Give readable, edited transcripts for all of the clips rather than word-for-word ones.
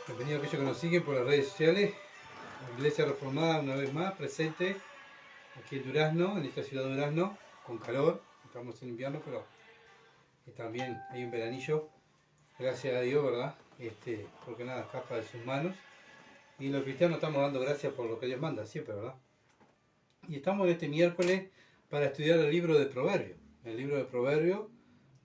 Bienvenido a aquellos que nos siguen por las redes sociales. La Iglesia Reformada, una vez más, presente aquí en Durazno, en esta ciudad de Durazno, con calor. Estamos en invierno, pero también hay un veranillo. Gracias a Dios, ¿verdad? Porque nada escapa de sus manos. Y los cristianos estamos dando gracias por lo que Dios manda, siempre, ¿verdad? Y estamos en este miércoles para estudiar el libro de Proverbios. El libro de Proverbios,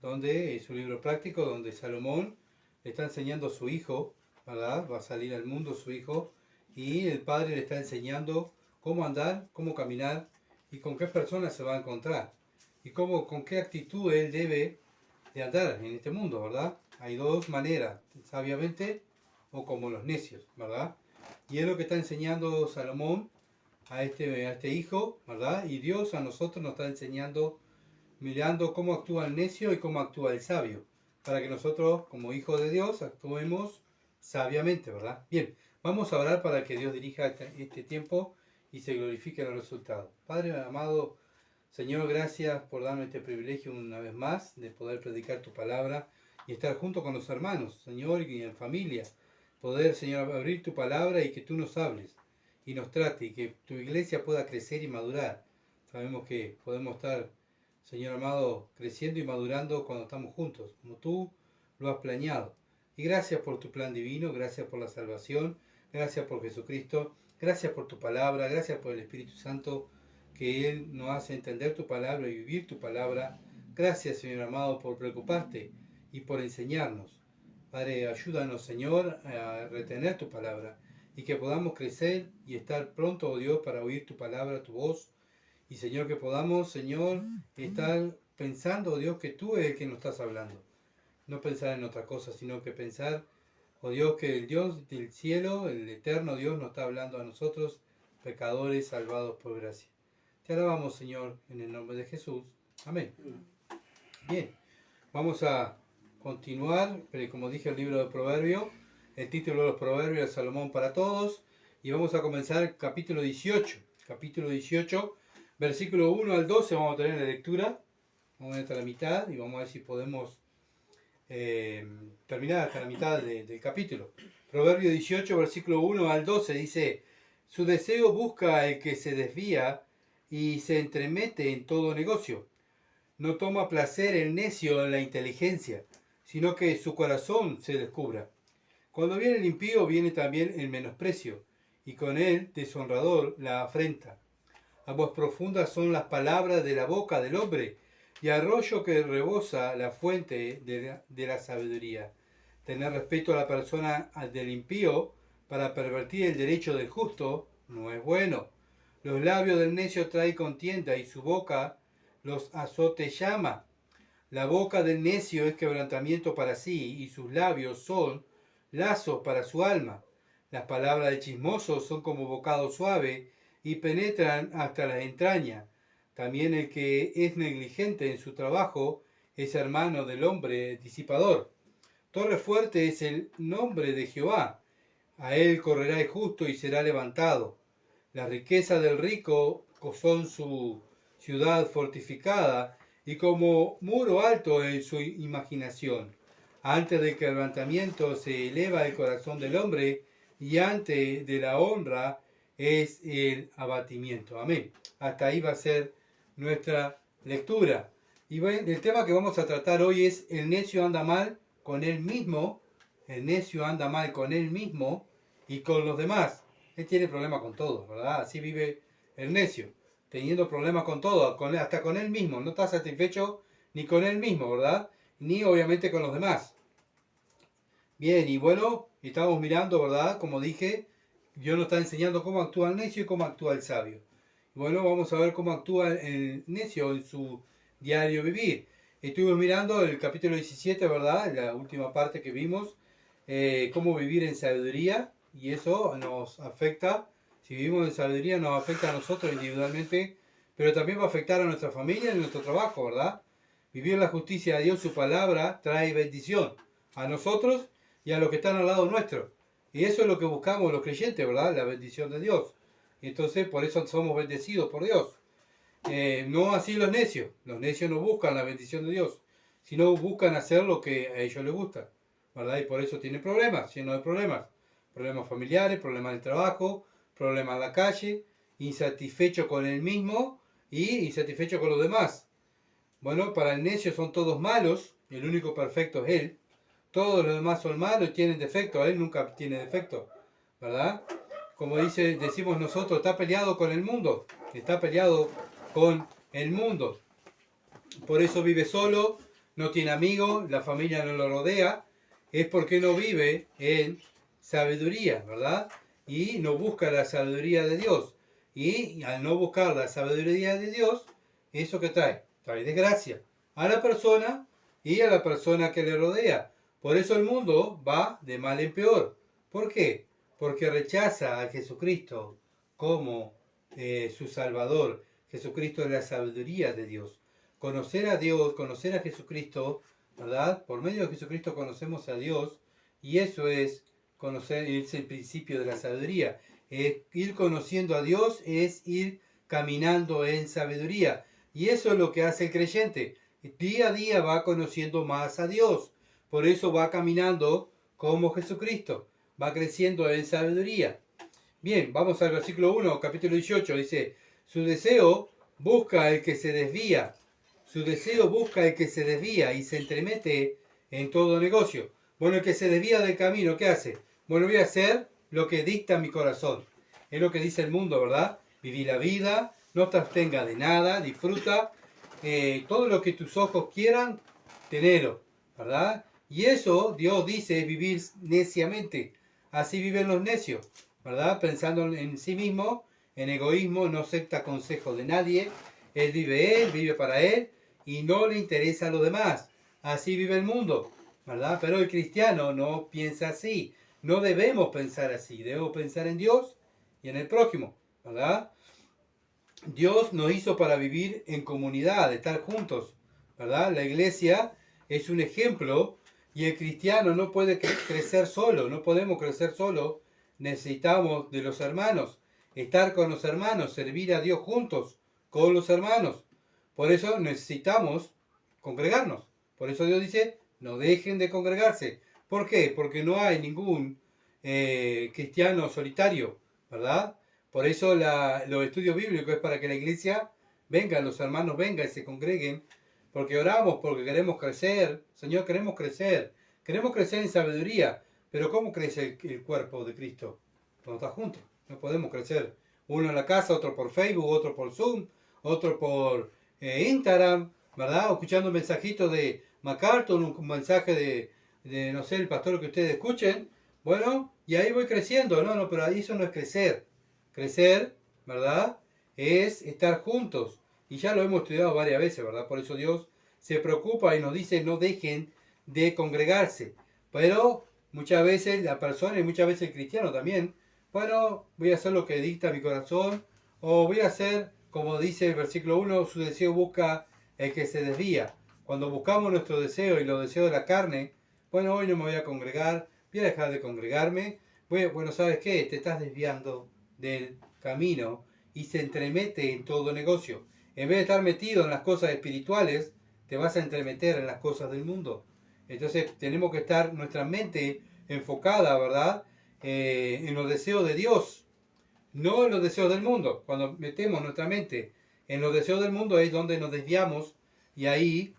donde es un libro práctico, donde Salomón le está enseñando a su hijo, ¿verdad? Va a salir al mundo su hijo, y el padre le está enseñando cómo andar, cómo caminar, y con qué personas se va a encontrar, y con qué actitud él debe de andar en este mundo, ¿verdad? Hay dos maneras, sabiamente o como los necios, ¿verdad? Y es lo que está enseñando Salomón a este hijo, ¿verdad? Y Dios a nosotros nos está enseñando, mirando cómo actúa el necio y cómo actúa el sabio, para que nosotros, como hijos de Dios, actuemos sabiamente, ¿verdad? Bien, vamos a orar para que Dios dirija este tiempo y se glorifique en el resultado. Padre amado, Señor, gracias por darme este privilegio una vez más de poder predicar tu palabra y estar junto con los hermanos, Señor, y en familia. Poder, Señor, abrir tu palabra y que tú nos hables y nos trate y que tu iglesia pueda crecer y madurar. Sabemos que podemos estar, Señor amado, creciendo y madurando cuando estamos juntos, como tú lo has planeado. Y gracias por tu plan divino, gracias por la salvación, gracias por Jesucristo, gracias por tu palabra, gracias por el Espíritu Santo, que Él nos hace entender tu palabra y vivir tu palabra. Gracias, Señor amado, por preocuparte y por enseñarnos. Padre, ayúdanos, Señor, a retener tu palabra y que podamos crecer y estar pronto, oh Dios, para oír tu palabra, tu voz. Y, Señor, que podamos, Señor, estar pensando, oh Dios, que tú eres el que nos estás hablando. No pensar en otra cosa, sino que pensar, oh Dios, que el Dios del cielo, el eterno Dios, nos está hablando a nosotros, pecadores salvados por gracia. Te alabamos, Señor, en el nombre de Jesús. Amén. Bien, vamos a continuar, pero como dije, el libro de Proverbios. El título de los Proverbios es Salomón para todos. Y vamos a comenzar el capítulo 18. Capítulo 18, versículo 1 al 12 vamos a tener la lectura. Vamos a ir hasta la mitad y vamos a ver si podemos terminar hasta la mitad del capítulo. Proverbio 18, versículo 1 al 12 dice: su deseo busca el que se desvía y se entremete en todo negocio. No toma placer el necio en la inteligencia, sino que su corazón se descubra. Cuando viene el impío, viene también el menosprecio, y con él deshonrador la afrenta. Aguas profundas son las palabras de la boca del hombre, y arroyo que rebosa la fuente de la sabiduría. Tener respeto a la persona del impío para pervertir el derecho del justo no es bueno. Los labios del necio traen contienda y su boca los azotes llama. La boca del necio es quebrantamiento para sí y sus labios son lazos para su alma. Las palabras del chismoso son como bocado suave y penetran hasta las entrañas. También el que es negligente en su trabajo es hermano del hombre disipador. Torre fuerte es el nombre de Jehová. A él correrá el justo y será levantado. La riqueza del rico son su ciudad fortificada y como muro alto en su imaginación. Antes del quebrantamiento se eleva el corazón del hombre y antes de la honra es el abatimiento. Amén. Hasta ahí va a ser nuestra lectura. Y bueno, el tema que vamos a tratar hoy es: el necio anda mal con él mismo. El necio anda mal con él mismo y con los demás. Él tiene problemas con todo, ¿verdad? Así vive el necio, teniendo problemas con todo, hasta con él mismo. No está satisfecho ni con él mismo, ¿verdad? Ni obviamente con los demás. Bien, y bueno, estamos mirando, ¿verdad? Como dije, Dios nos está enseñando cómo actúa el necio y cómo actúa el sabio. Bueno, vamos a ver cómo actúa el necio en su diario vivir. Estuvimos mirando el capítulo 17, ¿verdad? La última parte que vimos, cómo vivir en sabiduría, y eso nos afecta. Si vivimos en sabiduría nos afecta a nosotros individualmente, pero también va a afectar a nuestra familia y a nuestro trabajo, ¿verdad? Vivir la justicia de Dios, su palabra, trae bendición a nosotros y a los que están al lado nuestro. Y eso es lo que buscamos los creyentes, ¿verdad? La bendición de Dios. Y entonces por eso somos bendecidos por Dios. No así los necios. Los necios no buscan la bendición de Dios, sino buscan hacer lo que a ellos les gusta, ¿verdad? Y por eso tienen problemas, llenos de problemas. problemas familiares, problemas de trabajo, problemas en la calle, insatisfecho con él mismo y insatisfecho con los demás. Bueno, para el necio son todos malos, el único perfecto es él. Todos los demás son malos y tienen defecto, él nunca tiene defecto, ¿verdad? Como decimos nosotros, está peleado con el mundo, está peleado con el mundo. Por eso vive solo, no tiene amigos, la familia no lo rodea, es porque no vive en sabiduría, ¿verdad? Y no busca la sabiduría de Dios. Y al no buscar la sabiduría de Dios, ¿eso que trae? Trae desgracia a la persona y a la persona que le rodea. Por eso el mundo va de mal en peor. ¿Por qué? Porque rechaza a Jesucristo como su Salvador. Jesucristo es la sabiduría de Dios. Conocer a Dios, conocer a Jesucristo, ¿verdad? Por medio de Jesucristo conocemos a Dios y eso es conocer, es el principio de la sabiduría. Ir conociendo a Dios es ir caminando en sabiduría. Y eso es lo que hace el creyente. Día a día va conociendo más a Dios. Por eso va caminando como Jesucristo. Va creciendo en sabiduría. Bien, vamos al versículo 1, capítulo 18. Dice, su deseo busca el que se desvía. Su deseo busca el que se desvía y se entremete en todo negocio. Bueno, el que se desvía del camino, ¿qué hace? Bueno, voy a hacer lo que dicta mi corazón. Es lo que dice el mundo, ¿verdad? Vivir la vida, no te abstenga de nada, disfruta. Todo lo que tus ojos quieran, tenelo, ¿verdad? Y eso, Dios dice, es vivir neciamente. Así viven los necios, ¿verdad? Pensando en sí mismo, en egoísmo, no acepta consejos de nadie. Él vive para él y no le interesa a los demás. Así vive el mundo, ¿verdad? Pero el cristiano no piensa así. No debemos pensar así. Debemos pensar en Dios y en el prójimo, ¿verdad? Dios nos hizo para vivir en comunidad, estar juntos, ¿verdad? La iglesia es un ejemplo y el cristiano no puede crecer solo, no podemos crecer solo, necesitamos de los hermanos, estar con los hermanos, servir a Dios juntos con los hermanos. Por eso necesitamos congregarnos. Por eso Dios dice, no dejen de congregarse. ¿Por qué? Porque no hay ningún cristiano solitario, ¿verdad? Por eso los estudios bíblicos es para que la iglesia venga, los hermanos vengan y se congreguen, porque oramos, porque queremos crecer. Señor, queremos crecer en sabiduría. Pero ¿cómo crece el cuerpo de Cristo? Cuando está juntos. No podemos crecer uno en la casa, otro por Facebook, otro por Zoom, otro por Instagram, ¿verdad? O escuchando un mensajito de MacArthur, un mensaje de, no sé, el pastor que ustedes escuchen. Bueno, y ahí voy creciendo. No, pero ahí eso no es crecer. Crecer, ¿verdad? Es estar juntos. Y ya lo hemos estudiado varias veces, ¿verdad? Por eso Dios se preocupa y nos dice no dejen de congregarse. Pero muchas veces la persona y muchas veces el cristiano también, bueno, voy a hacer lo que dicta mi corazón o voy a hacer, como dice el versículo 1, su deseo busca el que se desvía. Cuando buscamos nuestro deseo y los deseos de la carne, bueno, hoy no me voy a congregar, voy a dejar de congregarme. Bueno, ¿sabes qué? Te estás desviando del camino y se entremete en todo negocio. En vez de estar metido en las cosas espirituales, te vas a entremeter en las cosas del mundo. Entonces tenemos que estar nuestra mente enfocada, ¿verdad? En los deseos de Dios, no en los deseos del mundo. Cuando metemos nuestra mente en los deseos del mundo es donde nos desviamos y ahí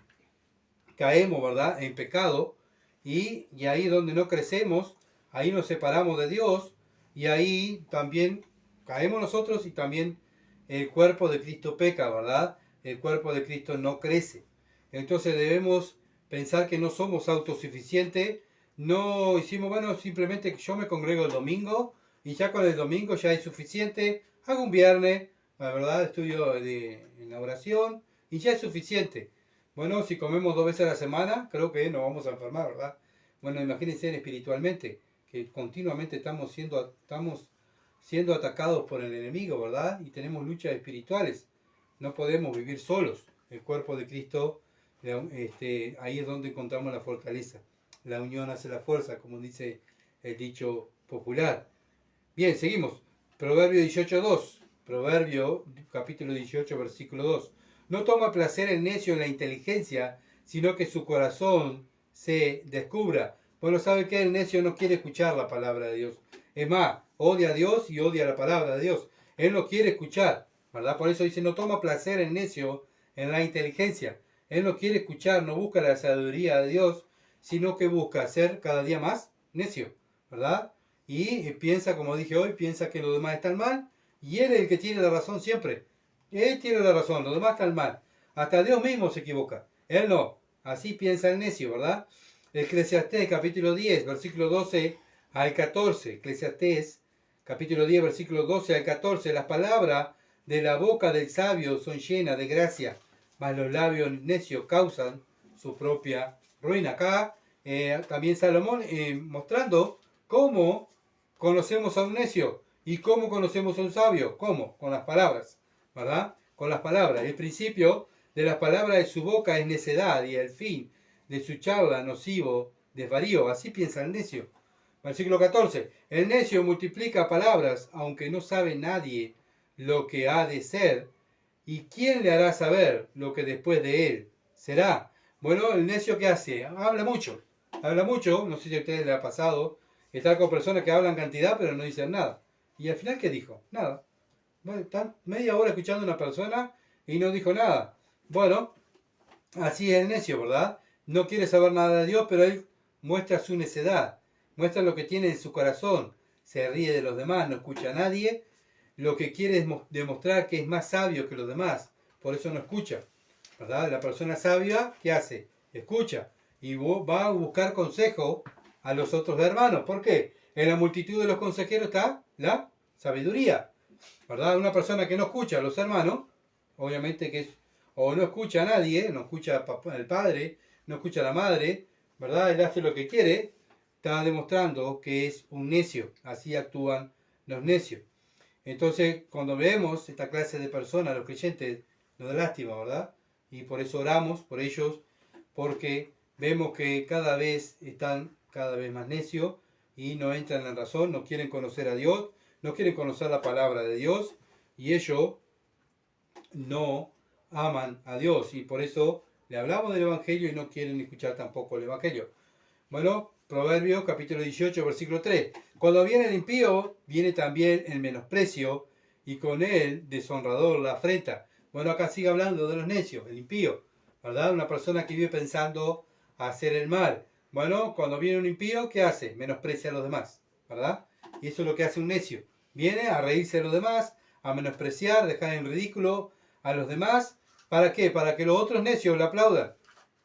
caemos, ¿verdad? En pecado y ahí donde no crecemos, ahí nos separamos de Dios y ahí también caemos nosotros y también el cuerpo de Cristo peca, ¿verdad? El cuerpo de Cristo no crece. Entonces debemos pensar que no somos autosuficientes, no hicimos, bueno, simplemente yo me congrego el domingo y ya con el domingo ya es suficiente, hago un viernes, la verdad, estudio en la oración y ya es suficiente. Bueno, si comemos 2 veces a la semana, creo que nos vamos a enfermar, ¿verdad? Bueno, imagínense espiritualmente, que continuamente estamos siendo atacados por el enemigo, ¿verdad? Y tenemos luchas espirituales. No podemos vivir solos. El cuerpo de Cristo, ahí es donde encontramos la fortaleza. La unión hace la fuerza, como dice el dicho popular. Bien, seguimos. Proverbio 18.2. Proverbio capítulo 18, versículo 2. No toma placer el necio en la inteligencia, sino que su corazón se descubra. Bueno, ¿sabe qué? El necio no quiere escuchar la palabra de Dios. Es más, odia a Dios y odia la palabra de Dios. Él no quiere escuchar, ¿verdad? Por eso dice, no toma placer el necio en la inteligencia. Él no quiere escuchar, no busca la sabiduría de Dios, sino que busca ser cada día más necio, ¿verdad? Y piensa, como dije hoy, piensa que los demás están mal y él es el que tiene la razón siempre. Él tiene la razón, los demás están mal. Hasta Dios mismo se equivoca. Él no. Así piensa el necio, ¿verdad? Eclesiastés capítulo 10, versículo 12 al 14. Eclesiastés capítulo 10, versículo 12 al 14. Las palabras de la boca del sabio son llenas de gracia, mas los labios necios causan su propia ruina. Acá también Salomón mostrando cómo conocemos a un necio y cómo conocemos a un sabio. ¿Cómo? Con las palabras, ¿verdad? Con las palabras. El principio de las palabras de su boca es necedad y el fin de su charla nocivo, desvarío. Así piensa el necio. Versículo 14. El necio multiplica palabras, aunque no sabe nadie lo que ha de ser. ¿Y quién le hará saber lo que después de él será? Bueno, el necio, ¿qué hace? Habla mucho. Habla mucho. No sé si a ustedes les ha pasado. Estar con personas que hablan cantidad, pero no dicen nada. ¿Y al final qué dijo? Nada. Bueno, están media hora escuchando a una persona y no dijo nada. Bueno, así es el necio, ¿verdad? No quiere saber nada de Dios, pero él muestra su necedad, muestra lo que tiene en su corazón, se ríe de los demás, no escucha a nadie, lo que quiere es demostrar que es más sabio que los demás, por eso no escucha, ¿verdad? La persona sabia, ¿qué hace? Escucha y va a buscar consejo a los otros hermanos. ¿Por qué? En la multitud de los consejeros está la sabiduría, ¿verdad? Una persona que no escucha a los hermanos, obviamente que es, o no escucha a nadie, no escucha al padre, no escucha a la madre, ¿verdad? Él hace lo que quiere, está demostrando que es un necio. Así actúan los necios. Entonces, cuando vemos esta clase de personas, los creyentes, nos da lástima, ¿verdad? Y por eso oramos por ellos, porque vemos que cada vez están cada vez más necios y no entran en razón, no quieren conocer a Dios, no quieren conocer la palabra de Dios y ellos no aman a Dios y por eso le hablamos del Evangelio y no quieren escuchar tampoco el Evangelio. Bueno, Proverbios capítulo 18, versículo 3. Cuando viene el impío, viene también el menosprecio y con él deshonrador la afrenta. Bueno, acá sigue hablando de los necios, el impío, ¿verdad? Una persona que vive pensando hacer el mal. Bueno, cuando viene un impío, ¿qué hace? Menosprecia a los demás, ¿verdad? Y eso es lo que hace un necio. Viene a reírse de los demás, a menospreciar, dejar en ridículo a los demás. ¿Para qué? Para que los otros necios le aplaudan.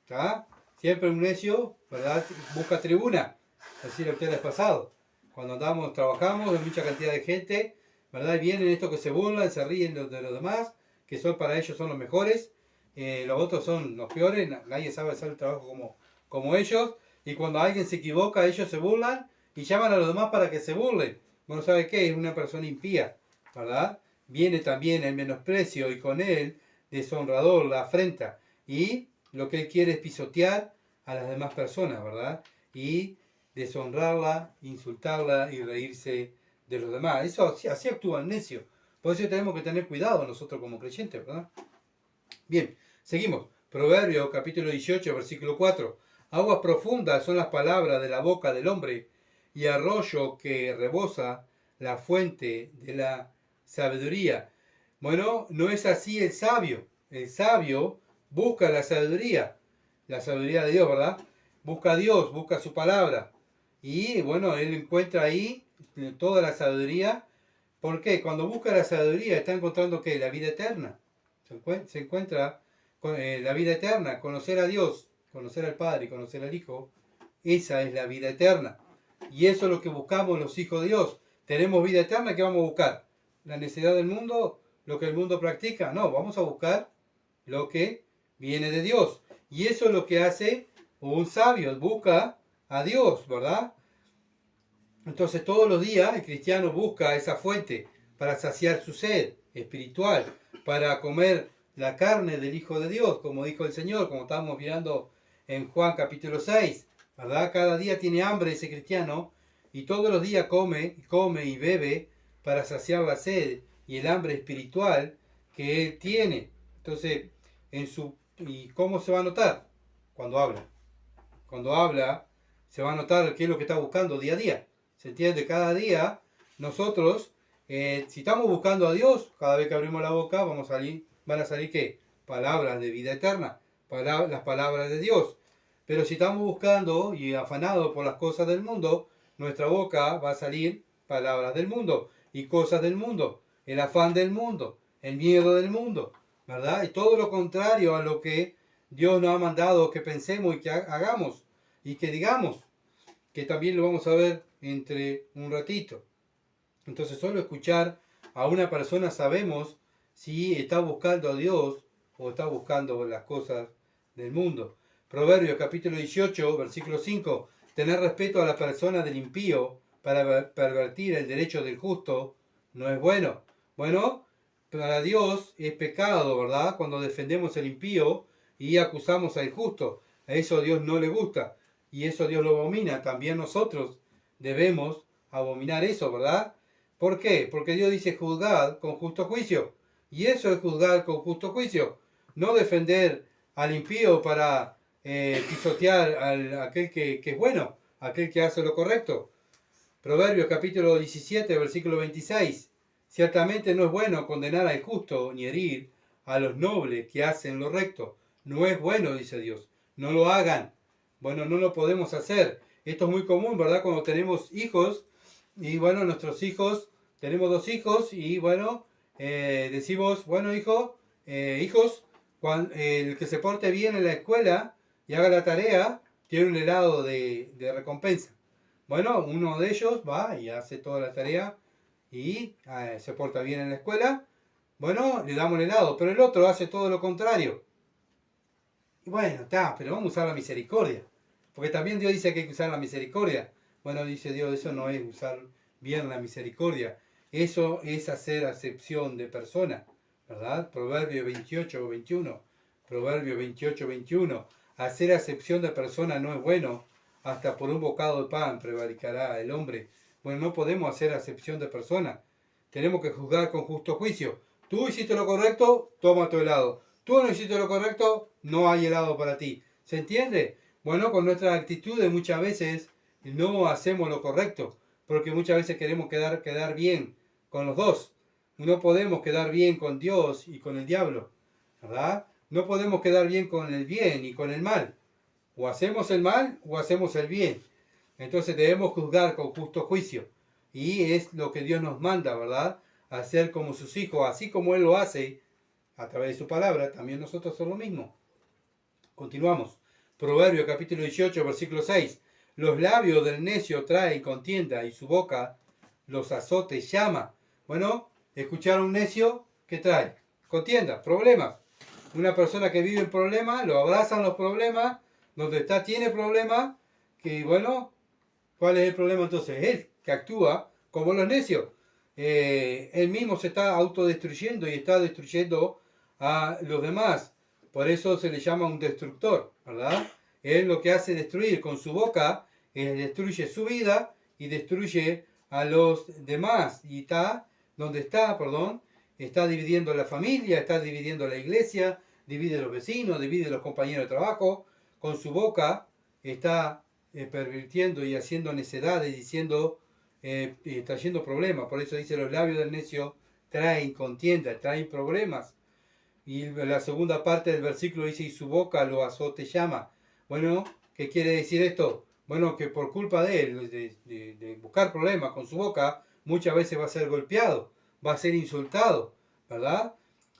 ¿Está? Siempre un necio, ¿verdad? Busca tribuna. Así lo que les ha pasado. Cuando andamos, trabajamos, hay mucha cantidad de gente, ¿verdad? Y vienen estos que se burlan, se ríen de los demás, que son para ellos son los mejores. Los otros son los peores, nadie sabe hacer el trabajo como ellos. Y cuando alguien se equivoca, ellos se burlan y llaman a los demás para que se burlen. Bueno, ¿sabe qué? Es una persona impía, ¿verdad? Viene también el menosprecio y con él deshonrador, la afrenta. Y lo que él quiere es pisotear a las demás personas, ¿verdad? Y deshonrarla, insultarla y reírse de los demás. Eso así actúa el necio. Por eso tenemos que tener cuidado nosotros como creyentes, ¿verdad? Bien, seguimos. Proverbios capítulo 18, versículo 4. Aguas profundas son las palabras de la boca del hombre y arroyo que rebosa la fuente de la sabiduría. Bueno, no es así el sabio. El sabio busca la sabiduría de Dios, ¿verdad? Busca a Dios, busca su palabra. Y bueno, él encuentra ahí toda la sabiduría. ¿Por qué? Cuando busca la sabiduría está encontrando ¿qué? La vida eterna. Se encuentra con la vida eterna, conocer a Dios, conocer al Padre, conocer al Hijo. Esa es la vida eterna. Y eso es lo que buscamos los hijos de Dios. Tenemos vida eterna, ¿qué vamos a buscar? ¿La necesidad del mundo? ¿Lo que el mundo practica? No, vamos a buscar lo que viene de Dios. Y eso es lo que hace un sabio, busca a Dios, ¿verdad? Entonces todos los días el cristiano busca esa fuente para saciar su sed espiritual, para comer la carne del Hijo de Dios, como dijo el Señor, como estábamos mirando en Juan capítulo 6, ¿verdad? Cada día tiene hambre ese cristiano y todos los días come y bebe para saciar la sed y el hambre espiritual que él tiene. Entonces, ¿y cómo se va a notar? Cuando habla. Cuando habla, se va a notar qué es lo que está buscando día a día. ¿Se entiende? Cada día nosotros, si estamos buscando a Dios, cada vez que abrimos la boca van a salir ¿qué? Palabras de vida eterna, las palabras de Dios. Pero si estamos buscando y afanados por las cosas del mundo, nuestra boca va a salir palabras del mundo y cosas del mundo, el afán del mundo, el miedo del mundo, ¿verdad? Y todo lo contrario a lo que Dios nos ha mandado que pensemos y que hagamos y que digamos, que también lo vamos a ver entre un ratito. Entonces, solo escuchar a una persona sabemos si está buscando a Dios o está buscando las cosas del mundo. Proverbios capítulo 18, versículo 5. Tener respeto a la persona del impío para pervertir el derecho del justo no es bueno. Bueno, para Dios es pecado, ¿verdad? Cuando defendemos al impío y acusamos al justo. A eso a Dios no le gusta y eso Dios lo abomina. También nosotros debemos abominar eso, ¿verdad? ¿Por qué? Porque Dios dice juzgad con justo juicio. Y eso es juzgar con justo juicio. No defender al impío para pisotear a aquel que es bueno, aquel que hace lo correcto. Proverbios capítulo 17, versículo 26. Ciertamente no es bueno condenar al justo ni herir a los nobles que hacen lo recto. No es bueno, dice Dios. No lo hagan. Bueno, no lo podemos hacer. Esto es muy común, ¿verdad? Cuando tenemos hijos y bueno, nuestros hijos, tenemos 2 hijos y bueno, decimos, bueno, hijos, el que se porte bien en la escuela y haga la tarea, tiene un helado de recompensa. Bueno, uno de ellos va y hace toda la tarea y se porta bien en la escuela. Bueno, le damos el helado, pero el otro hace todo lo contrario. Y bueno, está, pero vamos a usar la misericordia. Porque también Dios dice que hay que usar la misericordia. Bueno, dice Dios, eso no es usar bien la misericordia. Eso es hacer acepción de persona, ¿verdad? Proverbio 28 o 21. Proverbio 28, 21. Hacer acepción de persona no es bueno. Hasta por un bocado de pan prevaricará el hombre. Bueno, no podemos hacer acepción de persona. Tenemos que juzgar con justo juicio. Tú hiciste lo correcto, toma tu helado. Tú no hiciste lo correcto, no hay helado para ti. ¿Se entiende? Bueno, con nuestras actitudes muchas veces no hacemos lo correcto, porque muchas veces queremos quedar bien con los dos. No podemos quedar bien con Dios y con el diablo, ¿verdad? No podemos quedar bien con el bien y con el mal. O hacemos el mal o hacemos el bien. Entonces debemos juzgar con justo juicio. Y es lo que Dios nos manda, ¿verdad? Hacer como sus hijos, así como Él lo hace a través de su palabra, también nosotros hacemos lo mismo. Continuamos. Proverbio capítulo 18, versículo 6. Los labios del necio traen contienda y su boca los azotes llama. Bueno, escuchar a un necio, ¿qué trae? Contienda, problemas. Una persona que vive en problemas, lo abrazan los problemas, donde está tiene problemas, que bueno, ¿cuál es el problema entonces? Él, que actúa como los necios. Él mismo se está autodestruyendo y está destruyendo a los demás. Por eso se le llama un destructor, ¿verdad? Él lo que hace es destruir con su boca, destruye su vida y destruye a los demás. Y está, donde está, perdón, está dividiendo la familia, está dividiendo la iglesia, divide a los vecinos, divide a los compañeros de trabajo. Con su boca está pervirtiendo y haciendo necedades, diciendo, trayendo problemas. Por eso dice, los labios del necio traen contienda, traen problemas. Y la segunda parte del versículo dice, y su boca lo azote llama. Bueno, ¿qué quiere decir esto? Bueno, que por culpa de él, de buscar problemas con su boca, muchas veces va a ser golpeado, va a ser insultado, ¿verdad?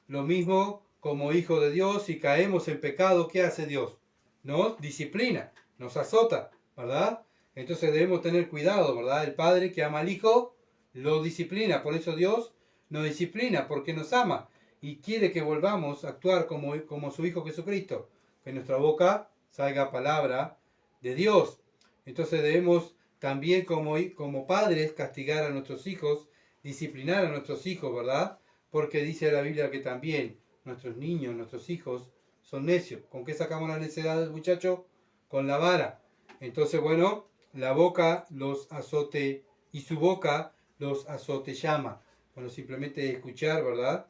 Lo mismo como hijo de Dios, si caemos en pecado, ¿qué hace Dios? Nos disciplina, nos azota, ¿verdad? Entonces debemos tener cuidado, ¿verdad? El padre que ama al hijo lo disciplina, por eso Dios nos disciplina, porque nos ama y quiere que volvamos a actuar como su Hijo Jesucristo, que en nuestra boca salga palabra de Dios. Entonces debemos también como padres castigar a nuestros hijos, disciplinar a nuestros hijos, ¿verdad? Porque dice la Biblia que también nuestros niños, nuestros hijos son necios. ¿Con qué sacamos la necedad del muchacho? Con la vara. Entonces, bueno, la boca los azote y su boca los azote llama. Bueno, simplemente escuchar, ¿verdad?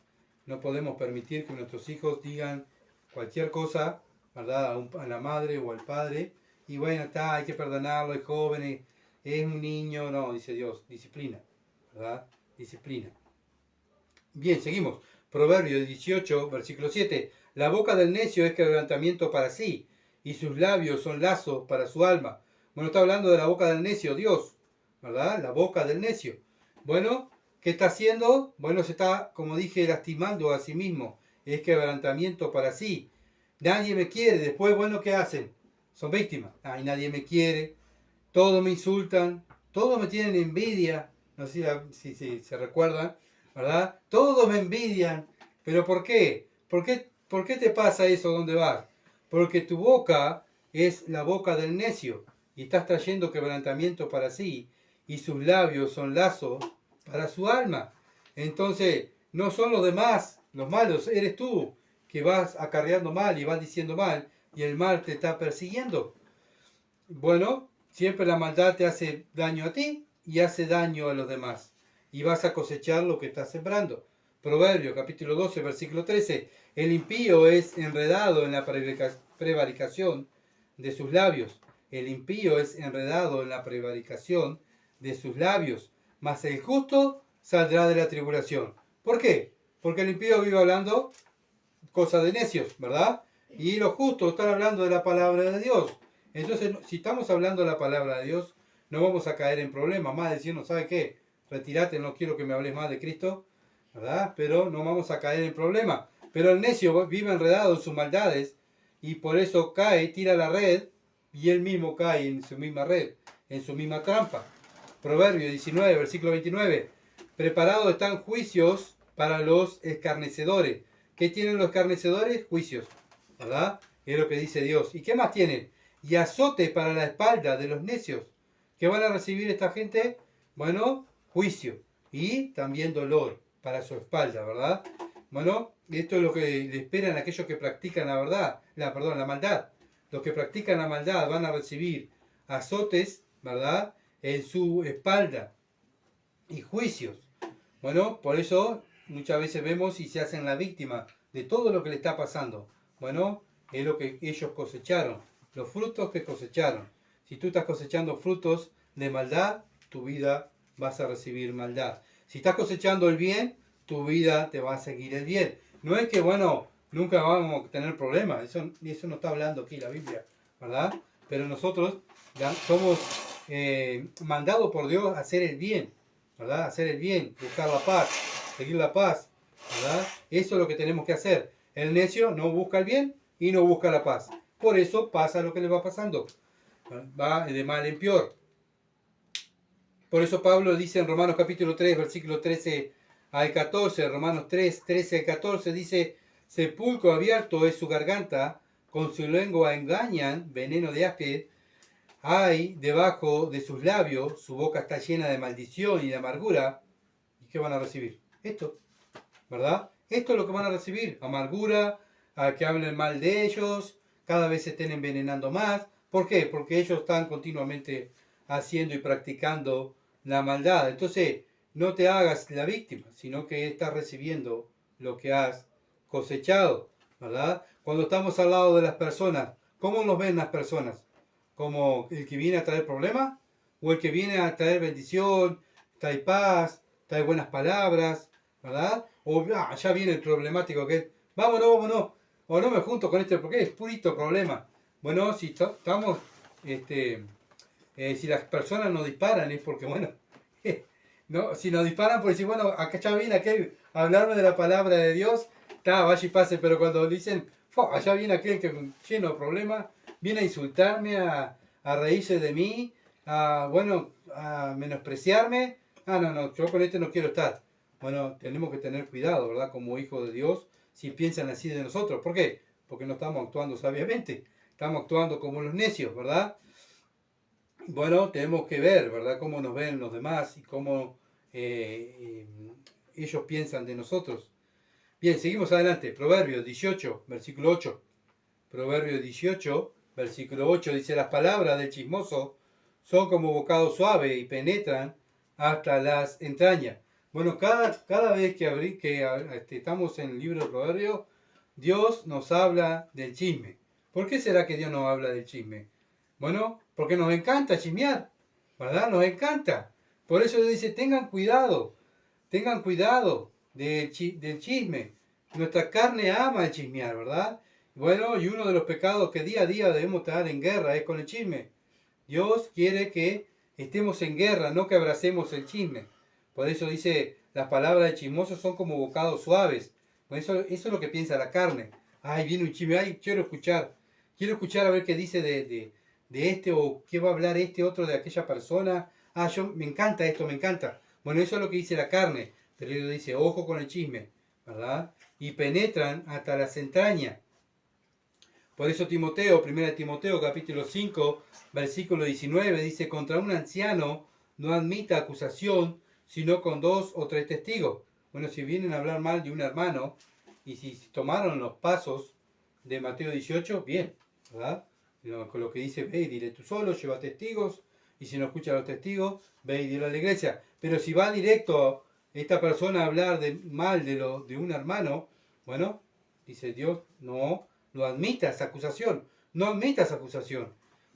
No podemos permitir que nuestros hijos digan cualquier cosa, ¿verdad? A la madre o al padre. Y bueno, está, hay que perdonarlo, es joven. es un niño, no, dice Dios, disciplina, ¿verdad? Disciplina. Bien, seguimos. Proverbios 18, versículo 7. La boca del necio es quebrantamiento para sí, y sus labios son lazos para su alma. Bueno, está hablando de la boca del necio, Dios, ¿verdad? La boca del necio. Bueno, ¿qué está haciendo? Bueno, se está, como dije, lastimando a sí mismo. Es quebrantamiento para sí. Nadie me quiere. Después, bueno, ¿qué hacen? Son víctimas. Ay, nadie me quiere. Todos me insultan. Todos me tienen envidia. No sé si se recuerdan, ¿verdad? Todos me envidian. ¿Pero por qué? ¿Por qué te pasa eso donde vas? Porque tu boca es la boca del necio y estás trayendo quebrantamiento para sí y sus labios son lazos para su alma. Entonces, no son los demás los malos, eres tú que vas acarreando mal y vas diciendo mal y el mal te está persiguiendo. Bueno, siempre la maldad te hace daño a ti y hace daño a los demás. Y vas a cosechar lo que estás sembrando. Proverbio capítulo 12, versículo 13. El impío es enredado en la prevaricación de sus labios. El impío es enredado en la prevaricación de sus labios. Mas el justo saldrá de la tribulación. ¿Por qué? Porque el impío vive hablando cosas de necios, ¿verdad? Y los justos están hablando de la palabra de Dios. Entonces, si estamos hablando de la palabra de Dios, no vamos a caer en problemas, más diciendo, ¿sabe qué? Retírate, no quiero que me hables más de Cristo, ¿verdad? Pero no vamos a caer en problemas. Pero el necio vive enredado en sus maldades y por eso cae, tira la red y él mismo cae en su misma red, en su misma trampa. Proverbio 19, versículo 29. Preparados están juicios para los escarnecedores. ¿Qué tienen los escarnecedores? Juicios, ¿verdad? Es lo que dice Dios. ¿Y qué más tienen? Y azote para la espalda de los necios. ¿Qué van a recibir esta gente? Bueno, juicio y también dolor para su espalda, ¿verdad? Bueno, esto es lo que le esperan a aquellos que practican la verdad, la maldad. Los que practican la maldad van a recibir azotes, ¿verdad? En su espalda y juicios. Bueno, por eso muchas veces vemos y se hacen la víctima de todo lo que le está pasando. Bueno, es lo que ellos cosecharon, los frutos que cosecharon. Si tú estás cosechando frutos de maldad, tu vida vas a recibir maldad. Si estás cosechando el bien, tu vida te va a seguir el bien. No es que, bueno, nunca vamos a tener problemas, eso no está hablando aquí la Biblia, ¿verdad? Pero nosotros somos mandados por Dios a hacer el bien, ¿verdad? Hacer el bien, buscar la paz, seguir la paz, ¿verdad? Eso es lo que tenemos que hacer. El necio no busca el bien y no busca la paz. Por eso pasa lo que le va pasando. Va de mal en peor. Por eso Pablo dice en Romanos capítulo 3, versículo 13 al 14, Romanos 3, 13 al 14, dice, sepulcro abierto es su garganta, con su lengua engañan, veneno de áspid, hay debajo de sus labios, su boca está llena de maldición y de amargura. ¿Y qué van a recibir? Esto, ¿verdad? Esto es lo que van a recibir, amargura, a que hablen mal de ellos, cada vez se estén envenenando más. ¿Por qué? Porque ellos están continuamente haciendo y practicando la maldad. Entonces, no te hagas la víctima, sino que estás recibiendo lo que has cosechado, ¿verdad? Cuando estamos al lado de las personas, ¿cómo nos ven las personas? ¿Como el que viene a traer problemas? ¿O el que viene a traer bendición, trae paz, trae buenas palabras, ¿verdad? O ya viene el problemático que vámonos, o no me junto con este porque es purito problema. Bueno, si estamos, si las personas nos disparan es porque, bueno, no, si nos disparan por decir, bueno, acá ya viene aquel a hablarme de la palabra de Dios, está, vaya y pase, pero cuando dicen, allá viene aquel que lleno de problemas, viene a insultarme, a reírse de mí, a menospreciarme, no, yo con este no quiero estar. Bueno, tenemos que tener cuidado, ¿verdad? Como hijos de Dios, si piensan así de nosotros. ¿Por qué? Porque no estamos actuando sabiamente, estamos actuando como los necios, ¿verdad? Bueno, tenemos que ver, ¿verdad? Cómo nos ven los demás y cómo ellos piensan de nosotros. Bien, seguimos adelante. Proverbios 18, versículo 8. Proverbios 18, versículo 8 dice, las palabras del chismoso son como bocado suave y penetran hasta las entrañas. Bueno, cada vez que estamos en el libro de Proverbios, Dios nos habla del chisme. ¿Por qué será que Dios nos habla del chisme? Bueno, porque nos encanta chismear, ¿verdad? Nos encanta. Por eso dice, tengan cuidado del chisme. Nuestra carne ama el chismear, ¿verdad? Bueno, y uno de los pecados que día a día debemos estar en guerra es con el chisme. Dios quiere que estemos en guerra, no que abracemos el chisme. Por eso dice, las palabras de chismosos son como bocados suaves. Por eso es lo que piensa la carne. Ay, viene un chisme, ay, quiero escuchar a ver qué dice de este, o qué va a hablar este otro de aquella persona. Ah, me encanta esto, me encanta. Bueno, eso es lo que dice la carne. Pero Dios dice, ojo con el chisme, ¿verdad? Y penetran hasta las entrañas. Por eso Timoteo, 1 Timoteo capítulo 5, versículo 19, dice, contra un anciano no admita acusación, sino con 2 o 3 testigos. Bueno, si vienen a hablar mal de un hermano, y si tomaron los pasos de Mateo 18, bien, ¿verdad? Con lo que dice, ve y dile tú solo, lleva testigos, y si no escucha a los testigos, ve y dile a la iglesia. Pero si va directo esta persona a hablar mal de un hermano, bueno, dice Dios, no admitas acusación,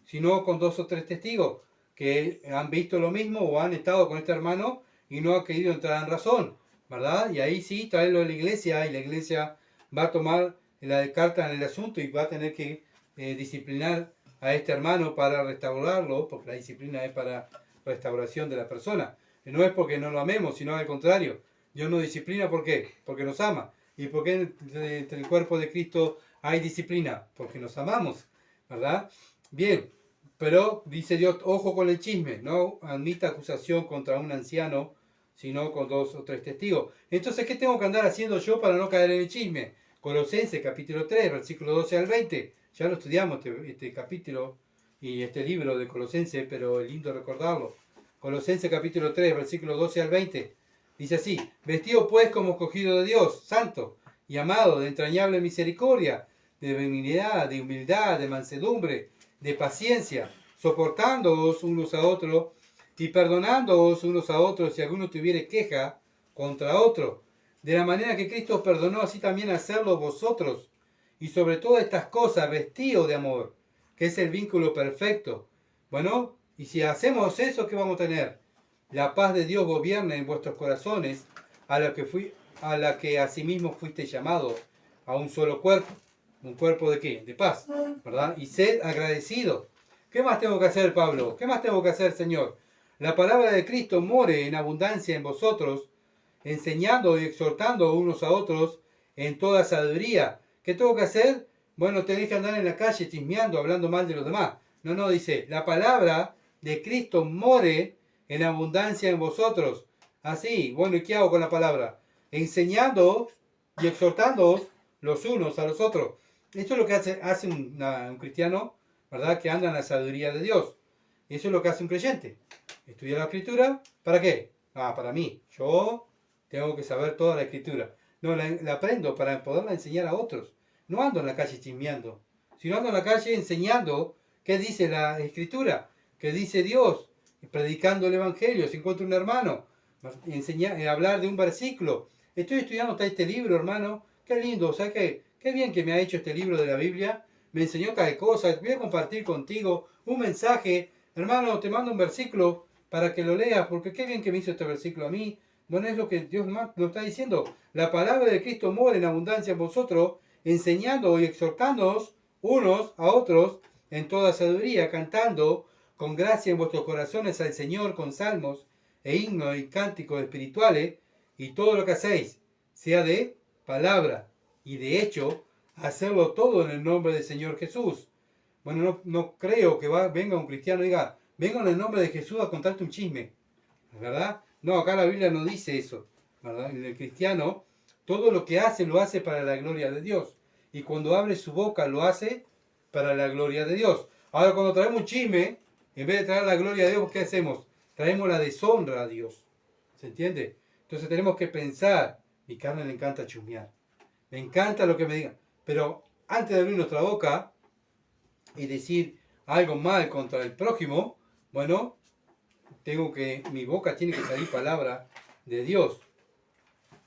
sino con 2 o 3 testigos que han visto lo mismo o han estado con este hermano y no ha querido entrar en razón, ¿verdad? Y ahí sí, traerlo a la iglesia y la iglesia va a tomar la carta en el asunto y va a tener que disciplinar a este hermano para restaurarlo, porque la disciplina es para restauración de la persona. No es porque no lo amemos, sino al contrario. Dios nos disciplina, ¿por qué? Porque nos ama. ¿Y por qué entre el cuerpo de Cristo hay disciplina? Porque nos amamos, ¿verdad? Bien, pero dice Dios, ojo con el chisme, no admita acusación contra un anciano, sino con 2 o 3 testigos. Entonces, ¿qué tengo que andar haciendo yo para no caer en el chisme? Colosenses capítulo 3, versículo 12 al 20. Ya lo estudiamos este capítulo y este libro de Colosenses, pero es lindo recordarlo. Colosenses capítulo 3, versículo 12 al 20. Dice así, vestido pues como escogido de Dios, santo y amado, de entrañable misericordia, de benignidad, de humildad, de mansedumbre, de paciencia, soportándoos unos a otros y perdonándoos unos a otros si alguno tuviere queja contra otro. De la manera que Cristo os perdonó, así también hacerlo vosotros. Y sobre todas estas cosas, vestido de amor, que es el vínculo perfecto. Bueno, y si hacemos eso, ¿qué vamos a tener? La paz de Dios gobierna en vuestros corazones, a la que asimismo fuiste llamados a un solo cuerpo. ¿Un cuerpo de qué? De paz, ¿verdad? Y sed agradecidos. ¿Qué más tengo que hacer, Pablo? ¿Qué más tengo que hacer, Señor? La palabra de Cristo more en abundancia en vosotros, enseñando y exhortando unos a otros en toda sabiduría. ¿Qué tengo que hacer? Bueno, tenéis que andar en la calle chismeando, hablando mal de los demás. No, dice, la palabra de Cristo more en abundancia en vosotros. Así, bueno, ¿y qué hago con la palabra? Enseñando y exhortándoos los unos a los otros. Esto es lo que hace un cristiano, ¿verdad? Que anda en la sabiduría de Dios. Eso es lo que hace un creyente. Estudiar la escritura, ¿para qué? Para mí. Yo tengo que saber toda la escritura. No, la aprendo para poderla enseñar a otros. No ando en la calle chismeando, sino ando en la calle enseñando qué dice la escritura, qué dice Dios, predicando el evangelio. Si encuentro un hermano, hablar de un versículo. Estoy estudiando este libro, hermano. Qué lindo, o sea, qué bien que me ha hecho este libro de la Biblia. Me enseñó cada cosa. Voy a compartir contigo un mensaje. Hermano, te mando un versículo para que lo leas, porque qué bien que me hizo este versículo a mí. Bueno, es lo que Dios lo está diciendo. La palabra de Cristo mora en abundancia en vosotros, enseñando y exhortándoos unos a otros en toda sabiduría, cantando con gracia en vuestros corazones al Señor con salmos e himnos y cánticos espirituales, y todo lo que hacéis, sea de palabra y de hecho, hacerlo todo en el nombre del Señor Jesús. Bueno, no creo que venga un cristiano y diga, vengo en el nombre de Jesús a contarte un chisme, ¿verdad? No, acá la Biblia no dice eso, ¿verdad? El cristiano, todo lo que hace, lo hace para la gloria de Dios. Y cuando abre su boca, lo hace para la gloria de Dios. Ahora, cuando traemos un chisme, en vez de traer la gloria de Dios, ¿qué hacemos? Traemos la deshonra a Dios. ¿Se entiende? Entonces tenemos que pensar, mi carne le encanta chusmear. Me encanta lo que me digan. Pero antes de abrir nuestra boca y decir algo mal contra el prójimo, bueno, mi boca tiene que salir palabra de Dios.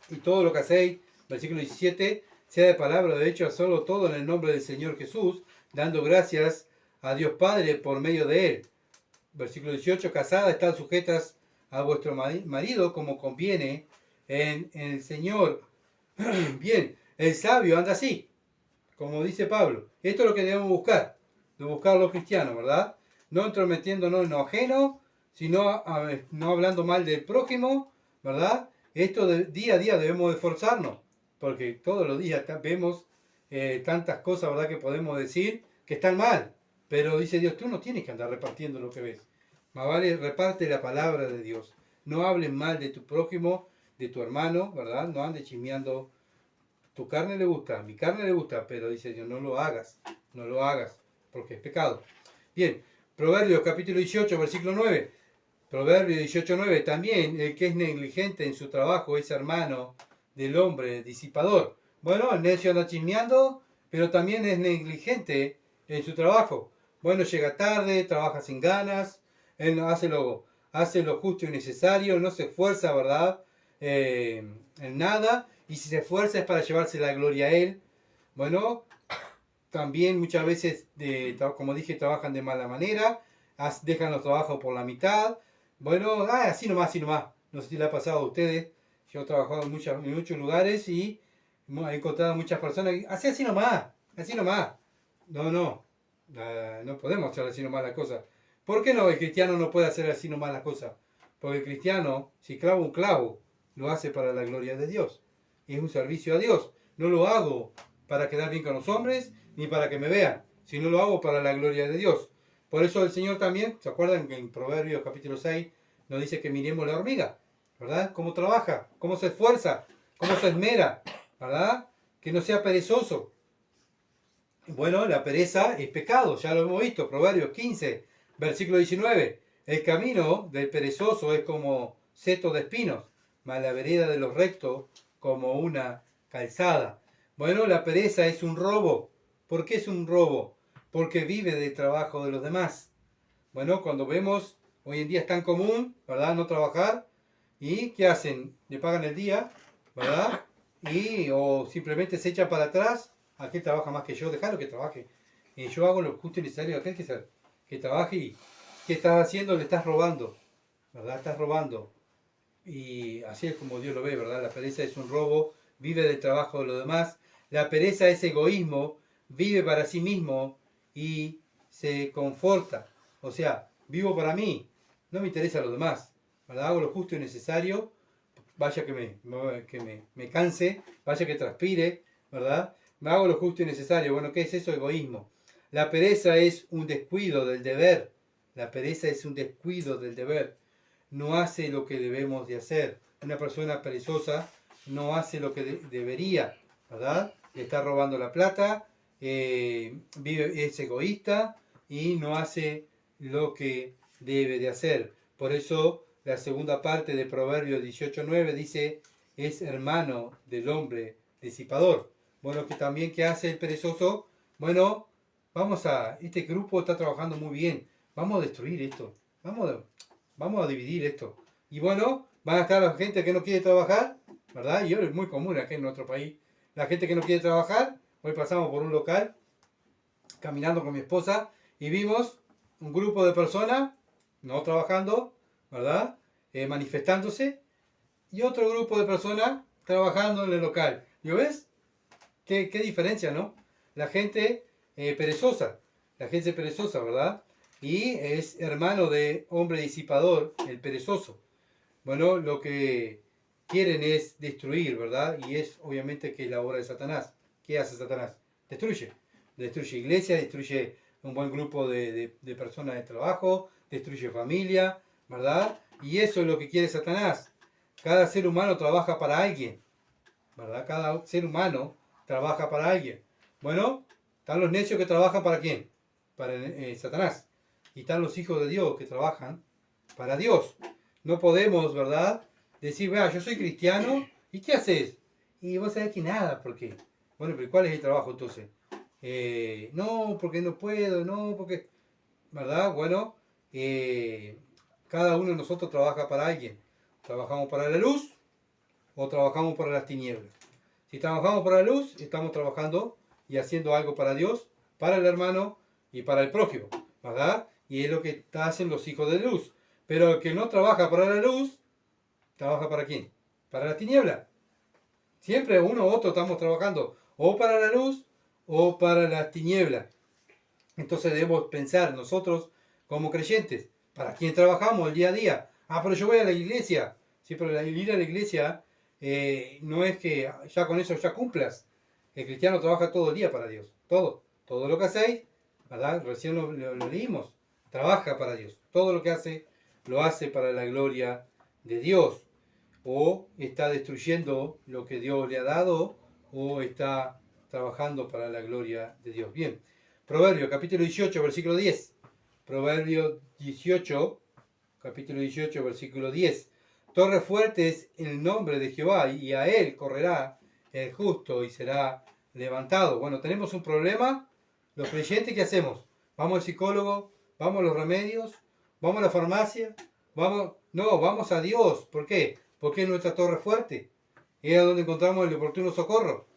Y todo lo que hacéis, versículo 17, sea de palabra de hecho, hacerlo todo en el nombre del Señor Jesús, dando gracias a Dios Padre por medio de Él. versículo 18, casadas, están sujetas a vuestro marido como conviene en el Señor. Bien, el sabio anda así, como dice Pablo. Esto es lo que debemos buscar, de buscar los cristianos, ¿verdad? No entrometiéndonos en lo ajeno, sino no hablando mal del prójimo, ¿verdad? Esto día a día debemos esforzarnos, porque todos los días vemos tantas cosas, ¿verdad?, que podemos decir que están mal. Pero dice Dios, tú no tienes que andar repartiendo lo que ves. Más vale reparte la palabra de Dios. No hables mal de tu prójimo, de tu hermano, ¿verdad? No andes chismeando. Tu carne le gusta, mi carne le gusta, pero dice Dios, no lo hagas, porque es pecado. Bien, Proverbios capítulo 18, versículo 9. Proverbios 18, 9. También el que es negligente en su trabajo es hermano del hombre disipador. Bueno, el necio anda chismeando, pero también es negligente en su trabajo. Bueno, llega tarde, trabaja sin ganas, él hace lo justo y necesario, no se esfuerza, ¿verdad? En nada, y si se esfuerza es para llevarse la gloria a él. Bueno, también muchas veces, como dije, trabajan de mala manera, dejan los trabajos por la mitad. Bueno, así nomás, así nomás. No sé si le ha pasado a ustedes. Yo he trabajado en muchos lugares y he encontrado muchas personas que así nomás, así nomás. No podemos hacer así nomás las cosas. ¿Por qué no? El cristiano no puede hacer así nomás las cosas. Porque el cristiano, si clava un clavo, lo hace para la gloria de Dios. Y es un servicio a Dios. No lo hago para quedar bien con los hombres, ni para que me vean, sino lo hago para la gloria de Dios. Por eso el Señor también, ¿se acuerdan que en Proverbios capítulo 6 nos dice que miremos la hormiga? ¿Verdad? Cómo trabaja, cómo se esfuerza, cómo se esmera, ¿verdad? Que no sea perezoso. Bueno, la pereza es pecado, ya lo hemos visto, Proverbios 15, versículo 19. El camino del perezoso es como seto de espinos, mas la vereda de los rectos como una calzada. Bueno, la pereza es un robo. ¿Por qué es un robo? Porque vive del trabajo de los demás. Bueno, cuando vemos, hoy en día es tan común, ¿verdad?, no trabajar. ¿Y qué hacen? Le pagan el día, ¿verdad? O simplemente se echan para atrás. Aquel trabaja más que yo, déjalo que trabaje. Yo hago lo justo y necesario. Aquel que trabaje y ¿qué estás haciendo? Le estás robando, ¿verdad? Estás robando. Y así es como Dios lo ve, ¿verdad? La pereza es un robo, vive del trabajo de los demás. La pereza es egoísmo, vive para sí mismo y se conforta. O sea, vivo para mí, no me interesa a los demás, ¿verdad? Hago lo justo y necesario, vaya que me canse, vaya que transpire, ¿verdad? Me hago lo justo y necesario. Bueno, ¿qué es eso? Egoísmo. La pereza es un descuido del deber. La pereza es un descuido del deber. No hace lo que debemos de hacer. Una persona perezosa no hace lo que debería, ¿verdad? Le está robando la plata, es egoísta y no hace lo que debe de hacer. Por eso la segunda parte de Proverbios 18:9 dice, es hermano del hombre disipador. Bueno, que también, ¿qué hace el perezoso? Bueno, este grupo está trabajando muy bien, vamos a destruir esto, vamos a dividir esto. Y bueno, van a estar la gente que no quiere trabajar, ¿verdad? Y es muy común aquí en nuestro país. La gente que no quiere trabajar, hoy pasamos por un local, caminando con mi esposa, y vimos un grupo de personas, no trabajando, ¿verdad? Manifestándose, y otro grupo de personas trabajando en el local. ¿Y ves? ¿Qué diferencia, no? La gente perezosa, ¿verdad? Y es hermano de hombre disipador, el perezoso. Bueno, lo que quieren es destruir, ¿verdad? Y es obviamente que es la obra de Satanás. ¿Qué hace Satanás? Destruye. Destruye iglesia, destruye un buen grupo de personas de trabajo, destruye familia, ¿verdad? Y eso es lo que quiere Satanás. Cada ser humano trabaja para alguien, ¿verdad? Cada ser humano trabaja para alguien. Bueno, están los necios que trabajan para quién? Para Satanás. Y están los hijos de Dios que trabajan para Dios. No podemos, ¿verdad?, decir, vea, yo soy cristiano, ¿y qué haces? Y vos sabés que nada, ¿por qué? Bueno, pero ¿cuál es el trabajo entonces? No, porque no puedo, no, porque... ¿Verdad? Bueno, cada uno de nosotros trabaja para alguien. Trabajamos para la luz o trabajamos para las tinieblas. Si trabajamos para la luz, estamos trabajando y haciendo algo para Dios, para el hermano y para el prójimo, ¿verdad? y es lo que hacen los hijos de luz. Pero el que no trabaja para la luz, ¿trabaja para quién? Para la tiniebla. Siempre uno u otro estamos trabajando o para la luz o para la tiniebla. Entonces debemos pensar nosotros como creyentes, ¿para quién trabajamos el día a día? Ah, pero yo voy a la iglesia. Sí, pero ir a la iglesia no es que ya con eso ya cumplas. El cristiano trabaja todo el día para Dios. Todo lo que hacéis, ¿verdad? Recién lo leímos. Trabaja para Dios. Todo lo que hace, lo hace para la gloria de Dios. O está destruyendo lo que Dios le ha dado, o está trabajando para la gloria de Dios. Bien. Proverbio, capítulo 18, versículo 10. Proverbio 18, capítulo 18, versículo 10. Torre fuerte es el nombre de Jehová, y a él correrá el justo y será levantado. Bueno, tenemos un problema. Los creyentes, ¿qué hacemos? ¿Vamos al psicólogo? ¿Vamos a los remedios? ¿Vamos a la farmacia? Vamos a Dios. ¿Por qué? Porque es nuestra torre fuerte. Es donde encontramos el oportuno socorro.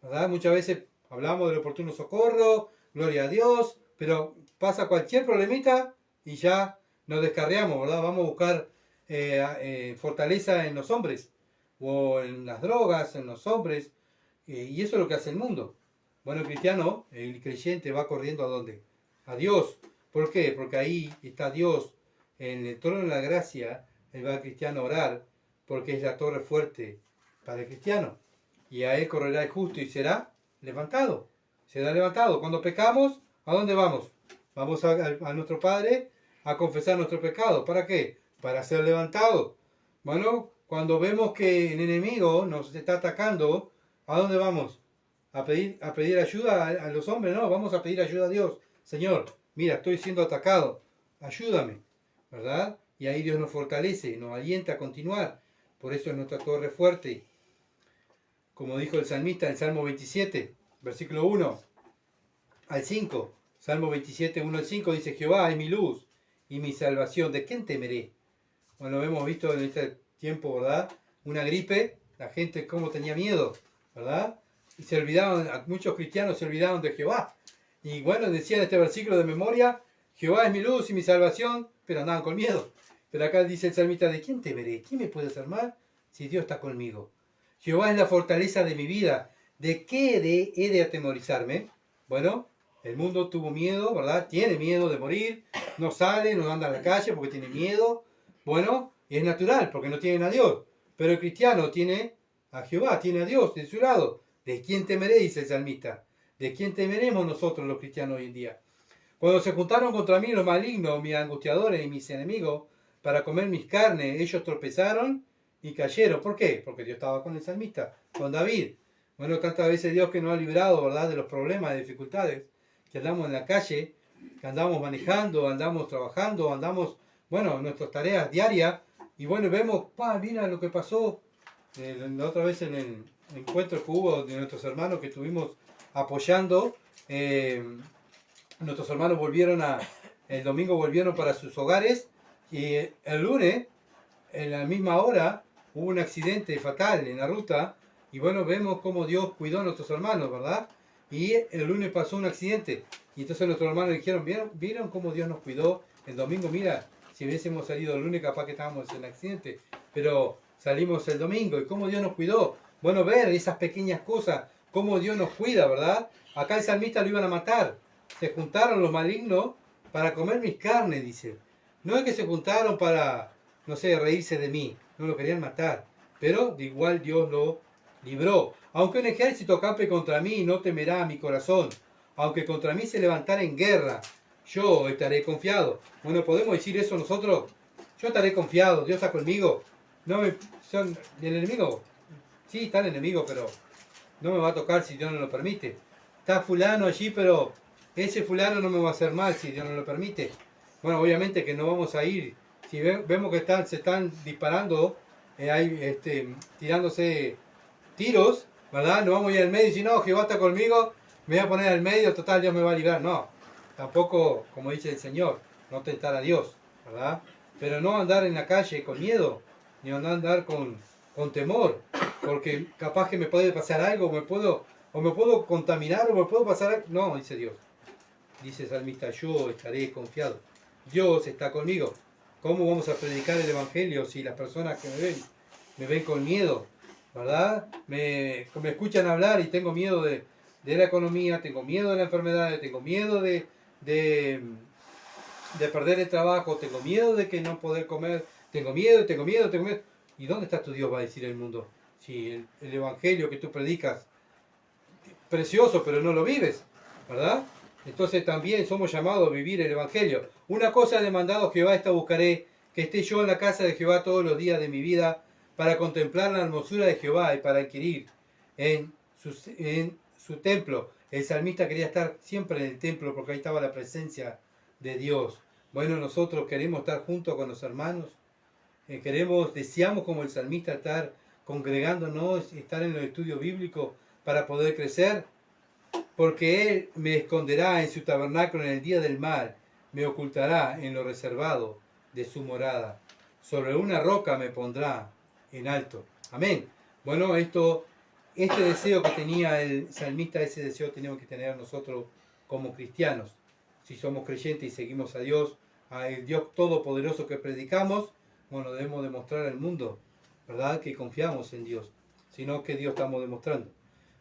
¿Verdad? Muchas veces hablamos del oportuno socorro, gloria a Dios, pero pasa cualquier problemita y ya nos descarriamos, ¿verdad? Vamos a buscar fortaleza en los hombres, o en las drogas, en los hombres, y eso es lo que hace el mundo. Bueno, el cristiano, el creyente va corriendo ¿a dónde? A Dios. ¿Por qué? Porque ahí está Dios, en el trono de la gracia, él va al cristiano a orar, porque es la torre fuerte para el cristiano. Y a él correrá el justo y será levantado. Será levantado. Cuando pecamos, ¿a dónde vamos? Vamos a nuestro Padre a confesar nuestro pecado. ¿Para qué? Para ser levantado. Bueno, cuando vemos que el enemigo nos está atacando, ¿a dónde vamos? A pedir ayuda a los hombres, no, vamos a pedir ayuda a Dios. Señor, mira, estoy siendo atacado, ayúdame, ¿verdad? Y ahí Dios nos fortalece, nos alienta a continuar. Por eso es nuestra torre fuerte. Como dijo el salmista en Salmo 27, versículo 1 al 5. Salmo 27, 1 al 5 dice: Jehová es mi luz y mi salvación, ¿de quién temeré? Bueno, hemos visto en este tiempo, ¿verdad? Una gripe, la gente cómo tenía miedo, ¿verdad? Y se olvidaban, muchos cristianos se olvidaban de Jehová. Y bueno, decían este versículo de memoria: Jehová es mi luz y mi salvación, pero andaban con miedo. Pero acá dice el salmista: ¿de quién temeré? ¿Quién me puede hacer mal si Dios está conmigo? Jehová es la fortaleza de mi vida. ¿De qué he de atemorizarme? Bueno, el mundo tuvo miedo, ¿verdad? Tiene miedo de morir, no sale, no anda en la calle porque tiene miedo. Bueno, es natural porque no tienen a Dios. Pero el cristiano tiene a Jehová, tiene a Dios de su lado. ¿De quién temeré? Dice el salmista. ¿De quién temeremos nosotros los cristianos hoy en día? Cuando se juntaron contra mí los malignos, mis angustiadores y mis enemigos, para comer mis carnes, ellos tropezaron y cayeron. ¿Por qué? Porque Dios estaba con el salmista, con David. Bueno, tantas veces Dios que nos ha librado, ¿verdad?, de los problemas, de dificultades, que andamos en la calle, que andamos manejando, andamos trabajando, andamos, bueno, en nuestras tareas diarias, y bueno, vemos, mira lo que pasó la otra vez en el encuentro que hubo de nuestros hermanos que estuvimos apoyando. Nuestros hermanos el domingo volvieron para sus hogares, y el lunes, en la misma hora, hubo un accidente fatal en la ruta, y bueno, vemos cómo Dios cuidó a nuestros hermanos, ¿verdad? Y el lunes pasó un accidente, y entonces nuestros hermanos dijeron: ¿Vieron cómo Dios nos cuidó el domingo? Mira, si hubiésemos salido el lunes capaz que estábamos en el accidente, pero salimos el domingo, y cómo Dios nos cuidó. Bueno, ver esas pequeñas cosas, cómo Dios nos cuida, ¿verdad? Acá el salmista lo iban a matar. Se juntaron los malignos para comer mis carnes, dice. No es que se juntaron para, no sé, reírse de mí, no lo querían matar, pero de igual Dios lo libró. Aunque un ejército acampe contra mí, no temerá mi corazón. Aunque contra mí se levantara en guerra, yo estaré confiado. Bueno, ¿podemos decir eso nosotros? Yo estaré confiado, Dios está conmigo. El enemigo, sí, está el enemigo, pero no me va a tocar si Dios no lo permite. Está fulano allí, pero ese fulano no me va a hacer mal si Dios no lo permite. Bueno, obviamente que no vamos a ir. Si vemos que se están disparando, tirándose tiros, ¿verdad? No vamos a ir al medio y decir: no, Jehová está conmigo, me voy a poner al medio, total, Dios me va a librar. No, tampoco, como dice el Señor, no tentar a Dios, ¿verdad? Pero no andar en la calle con miedo, ni andar con temor, porque capaz que me puede pasar algo, me puedo contaminar, o me puedo pasar algo. No, dice Dios. Dice el salmista: yo estaré confiado. Dios está conmigo. ¿Cómo vamos a predicar el Evangelio si las personas que me ven con miedo? ¿Verdad? Me escuchan hablar y tengo miedo de la economía, tengo miedo de la enfermedad, tengo miedo de, de perder el trabajo, tengo miedo de que no poder comer, tengo miedo, tengo miedo, tengo miedo. ¿Y dónde está tu Dios? Va a decir el mundo. Si el Evangelio que tú predicas, precioso, pero no lo vives, ¿verdad? Entonces también somos llamados a vivir el Evangelio. Una cosa he demandado Jehová, esta buscaré, que esté yo en la casa de Jehová todos los días de mi vida, para contemplar la hermosura de Jehová y para adquirir en su templo. El salmista quería estar siempre en el templo porque ahí estaba la presencia de Dios. Bueno, nosotros queremos estar junto con los hermanos, deseamos como el salmista estar congregándonos, estar en los estudios bíblicos para poder crecer, porque Él me esconderá en su tabernáculo en el día del mal, me ocultará en lo reservado de su morada, sobre una roca me pondrá en alto. Amén. Bueno, este deseo que tenía el salmista, ese deseo tenemos que tener nosotros como cristianos. Si somos creyentes y seguimos a Dios, al Dios todopoderoso que predicamos, bueno, debemos demostrar al mundo, ¿verdad?, que confiamos en Dios, sino que Dios estamos demostrando.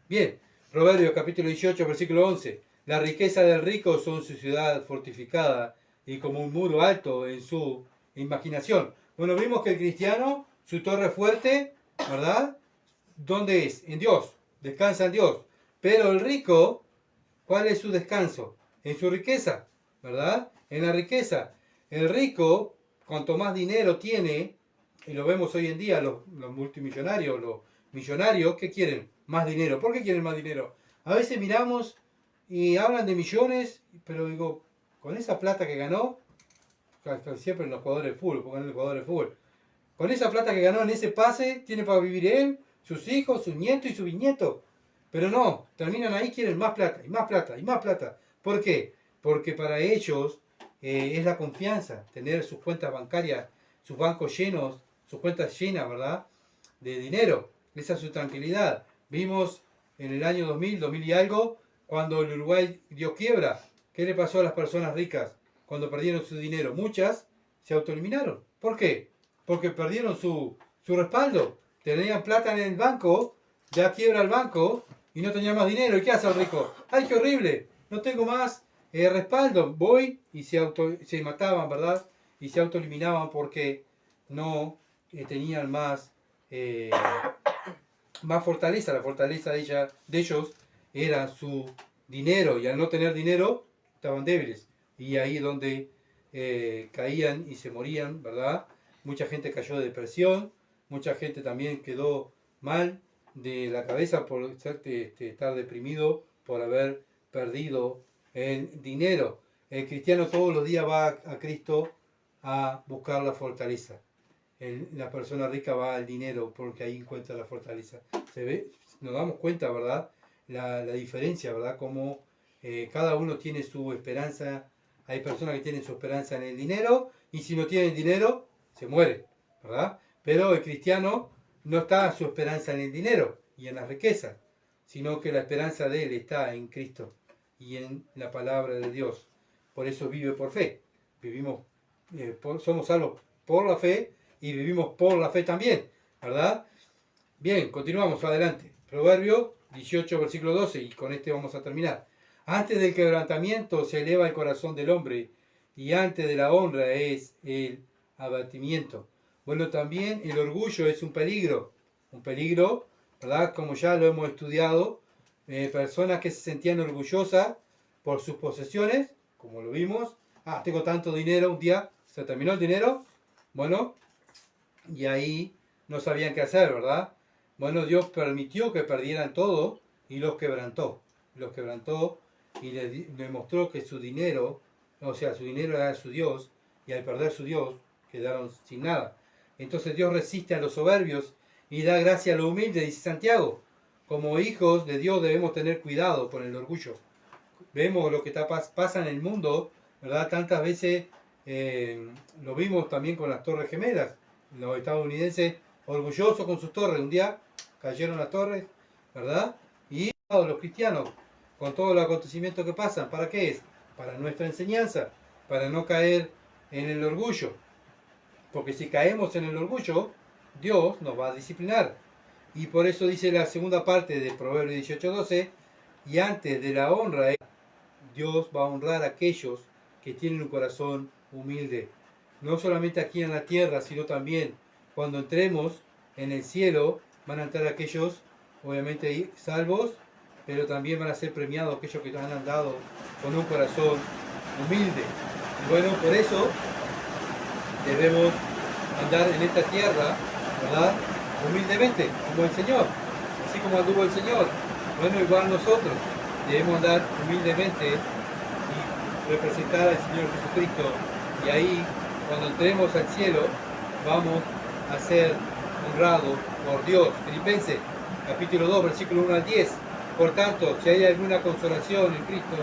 Bien, Proverbios capítulo 18, versículo 11. La riqueza del rico son su ciudad fortificada y como un muro alto en su imaginación. Bueno, vimos que el cristiano, su torre fuerte, ¿verdad?, ¿dónde es? En Dios, descansa en Dios. Pero el rico, ¿cuál es su descanso? En su riqueza, ¿verdad? En la riqueza. El rico, cuanto más dinero tiene, y lo vemos hoy en día, los multimillonarios, los millonarios, ¿qué quieren? Más dinero. ¿Por qué quieren más dinero? A veces miramos y hablan de millones, pero digo, con esa plata que ganó, siempre en los jugadores de fútbol, pongan en los jugadores de fútbol, con esa plata que ganó en ese pase, tiene para vivir él, sus hijos, sus nietos y su bisnieto. Pero no, terminan ahí, quieren más plata, y más plata, y más plata. ¿Por qué? Porque para ellos es la confianza, tener sus cuentas bancarias, sus bancos llenos, sus cuentas llenas, ¿verdad?, de dinero. Esa es su tranquilidad. Vimos en el año 2000 y algo, cuando el Uruguay dio quiebra. ¿Qué le pasó a las personas ricas cuando perdieron su dinero? Muchas se autoeliminaron. ¿Por qué? Porque perdieron su respaldo. Tenían plata en el banco, ya quiebra el banco y no tenía más dinero. ¿Y qué hace el rico? ¡Ay, qué horrible! No tengo más respaldo. Voy y se mataban, ¿verdad? Y se autoeliminaban porque no tenían eh, más fortaleza. La fortaleza de ellos era su dinero, y al no tener dinero estaban débiles. Y ahí es donde caían y se morían, ¿verdad? Mucha gente cayó de depresión, mucha gente también quedó mal de la cabeza por estar deprimido, por haber perdido el dinero. El cristiano todos los días va a Cristo a buscar la fortaleza. La persona rica va al dinero porque ahí encuentra la fortaleza. Se ve, nos damos cuenta, ¿verdad? La diferencia, ¿verdad? Como cada uno tiene su esperanza. Hay personas que tienen su esperanza en el dinero y si no tienen dinero, se mueren, ¿verdad? Pero el cristiano no está su esperanza en el dinero y en las riquezas, sino que la esperanza de él está en Cristo y en la palabra de Dios. Por eso vive por fe. Vivimos, somos salvos por la fe y vivimos por la fe también, ¿verdad? Bien, continuamos adelante. Proverbio 18, versículo 12, y con este vamos a terminar. Antes del quebrantamiento se eleva el corazón del hombre, y antes de la honra es el abatimiento. Bueno, también el orgullo es un peligro, ¿verdad? Como ya lo hemos estudiado, personas que se sentían orgullosas por sus posesiones, como lo vimos. Tengo tanto dinero, un día se terminó el dinero, bueno, y ahí no sabían qué hacer, ¿verdad? Bueno, Dios permitió que perdieran todo y los quebrantó. Los quebrantó y les mostró que su dinero, o sea, su dinero era su Dios, y al perder su Dios quedaron sin nada. Entonces Dios resiste a los soberbios y da gracia a los humildes, dice Santiago. Como hijos de Dios debemos tener cuidado con el orgullo. Vemos lo que pasa en el mundo, ¿verdad? Tantas veces lo vimos también con las Torres Gemelas. Los estadounidenses orgullosos con sus torres, un día cayeron las torres, ¿verdad? Y los cristianos, con todos los acontecimientos que pasan, ¿para qué es? Para nuestra enseñanza, para no caer en el orgullo. Porque si caemos en el orgullo, Dios nos va a disciplinar. Y por eso dice la segunda parte de Proverbios 18:12, y antes de la honra, Dios va a honrar a aquellos que tienen un corazón humilde. No solamente aquí en la tierra, sino también cuando entremos en el cielo, van a entrar aquellos, obviamente, salvos, pero también van a ser premiados aquellos que han andado con un corazón humilde. Y bueno, por eso debemos andar en esta tierra, ¿verdad? Humildemente, como el Señor, así como anduvo el Señor. Bueno, igual nosotros debemos andar humildemente y representar al Señor Jesucristo. Y ahí, cuando entremos al cielo, vamos a ser honrados por Dios. Filipenses, capítulo 2, versículo 1 al 10. Por tanto, si hay alguna consolación en Cristo,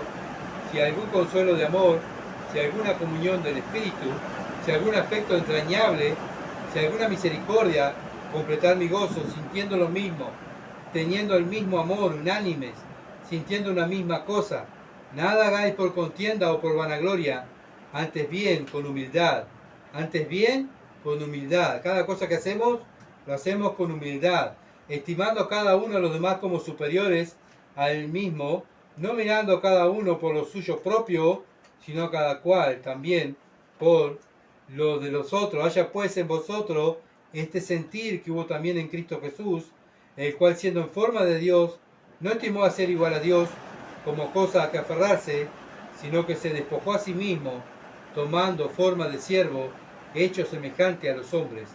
si hay algún consuelo de amor, si hay alguna comunión del Espíritu, si hay algún afecto entrañable, si hay alguna misericordia, completar mi gozo, sintiendo lo mismo, teniendo el mismo amor, unánimes, sintiendo una misma cosa. Nada hagáis por contienda o por vanagloria, antes bien con humildad. Antes bien con humildad. Cada cosa que hacemos, lo hacemos con humildad, estimando a cada uno a los demás como superiores a él mismo, no mirando a cada uno por lo suyo propio, sino cada cual también por lo de los otros. Haya pues en vosotros este sentir que hubo también en Cristo Jesús, el cual siendo en forma de Dios, no estimó a ser igual a Dios como cosa a que aferrarse, sino que se despojó a sí mismo, tomando forma de siervo, hecho semejante a los hombres.